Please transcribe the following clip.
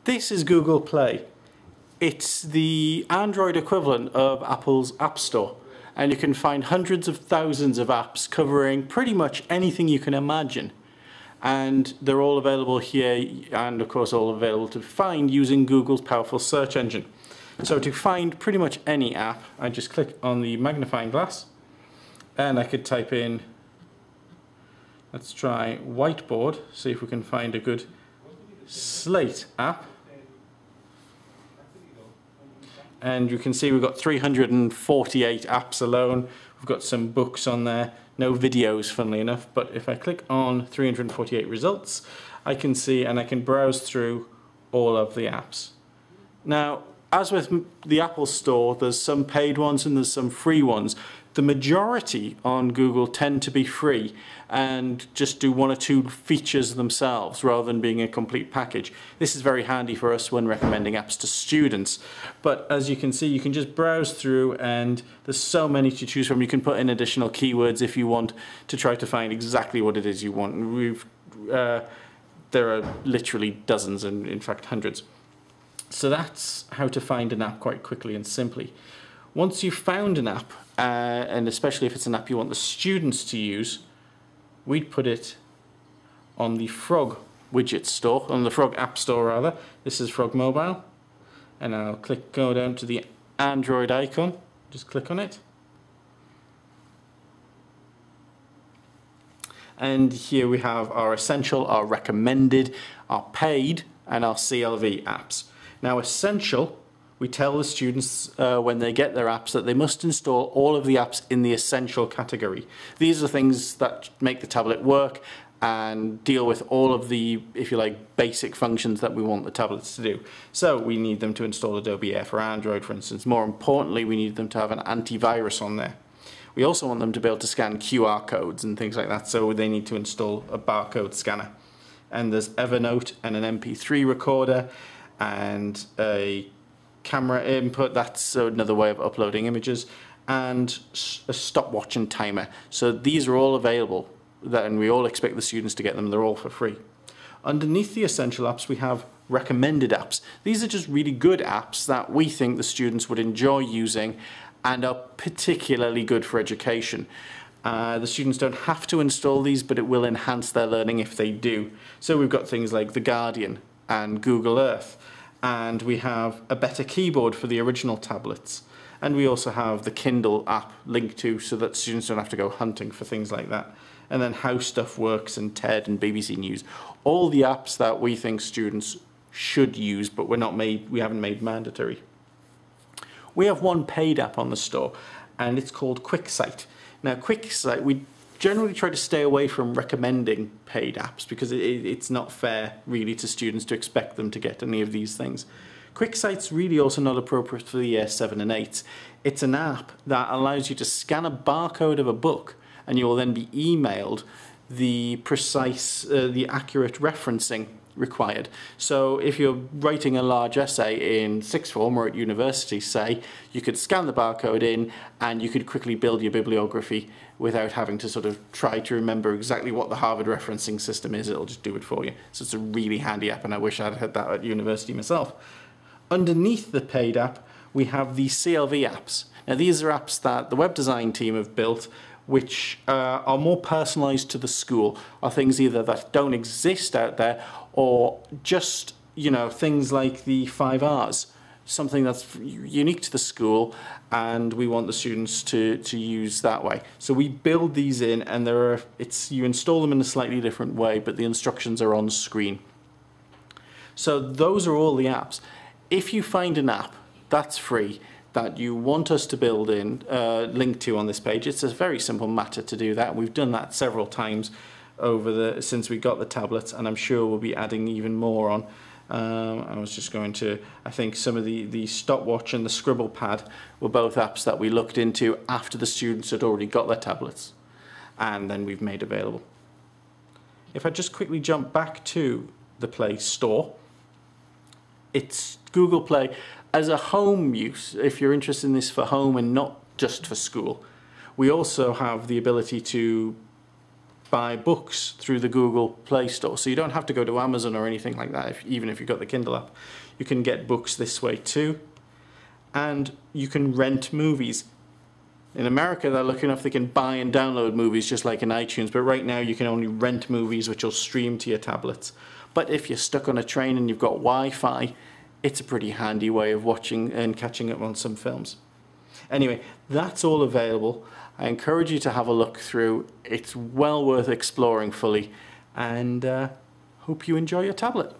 This is Google Play. It's the Android equivalent of Apple's App Store, and you can find hundreds of thousands of apps covering pretty much anything you can imagine. And they're all available here, and of course all available to find using Google's powerful search engine. So to find pretty much any app, I just click on the magnifying glass, and I could type in, let's try whiteboard, see if we can find a good Slate app. And you can see we've got 348 apps alone. We've got some books on there, no videos funnily enough, but if I click on 348 results, I can see and I can browse through all of the apps. Now, as with the Apple Store, there's some paid ones and there's some free ones. The majority on Google tend to be free and just do one or two features themselves rather than being a complete package. This is very handy for us when recommending apps to students. But as you can see, you can just browse through and there's so many to choose from. You can put in additional keywords if you want to try to find exactly what it is you want. There are literally dozens and in fact hundreds. So that's how to find an app quite quickly and simply. Once you've found an app, and especially if it's an app you want the students to use, we'd put it on the Frog widget store, on the Frog App Store rather. This is Frog Mobile, and I'll go down to the Android icon, just click on it. And here we have our Essential, our Recommended, our Paid, and our CLV apps. Now Essential, we tell the students when they get their apps that they must install all of the apps in the Essential category. These are things that make the tablet work and deal with all of the, if you like, basic functions that we want the tablets to do. So we need them to install Adobe Air for Android, for instance. More importantly, we need them to have an antivirus on there. We also want them to be able to scan QR codes and things like that, so they need to install a barcode scanner. And there's Evernote and an MP3 recorder and a camera input, that's another way of uploading images, and a stopwatch and timer. So these are all available, and we all expect the students to get them. They're all for free. Underneath the Essential apps, we have recommended apps. These are just really good apps that we think the students would enjoy using and are particularly good for education. The students don't have to install these, but it will enhance their learning if they do. So we've got things like The Guardian and Google Earth, and we have a better keyboard for the original tablets. And we also have the Kindle app linked to, so that students don't have to go hunting for things like that. And then How Stuff Works and TED and BBC News. All the apps that we think students should use, but we haven't made mandatory. We have one paid app on the store, and it's called QuickSight. Now QuickSight, we generally try to stay away from recommending paid apps because it's not fair really to students to expect them to get any of these things. QuickSight's really also not appropriate for the Year 7 and 8. It's an app that allows you to scan a barcode of a book and you will then be emailed the precise, the accurate referencing required. So if you're writing a large essay in sixth form or at university, say, you could scan the barcode in and you could quickly build your bibliography without having to sort of try to remember exactly what the Harvard referencing system is. It'll just do it for you. So it's a really handy app, and I wish I'd had that at university myself. Underneath the paid app, we have the CLV apps. Now these are apps that the web design team have built which are more personalized to the school, are things either that don't exist out there or just, you know, things like the 5 R's, something that's unique to the school, and we want the students to use that way. So we build these in, and you install them in a slightly different way, but the instructions are on screen. So those are all the apps. If you find an app that's free that you want us to build in, link to on this page, it's a very simple matter to do that. We've done that several times since we got the tablets, and I'm sure we'll be adding even more on. I was just going to, I think some of the stopwatch and the scribble pad were both apps that we looked into after the students had already got their tablets, and then we've made available. If I just quickly jump back to the Play Store, it's Google Play as a home use, if you're interested in this for home and not just for school. We also have the ability to buy books through the Google Play Store. So you don't have to go to Amazon or anything like that, even if you've got the Kindle app. You can get books this way too. And you can rent movies. In America, they're lucky enough they can buy and download movies just like in iTunes, but right now you can only rent movies which will stream to your tablets. But if you're stuck on a train and you've got Wi-Fi, it's a pretty handy way of watching and catching up on some films. Anyway, that's all available. I encourage you to have a look through. It's well worth exploring fully, and hope you enjoy your tablet.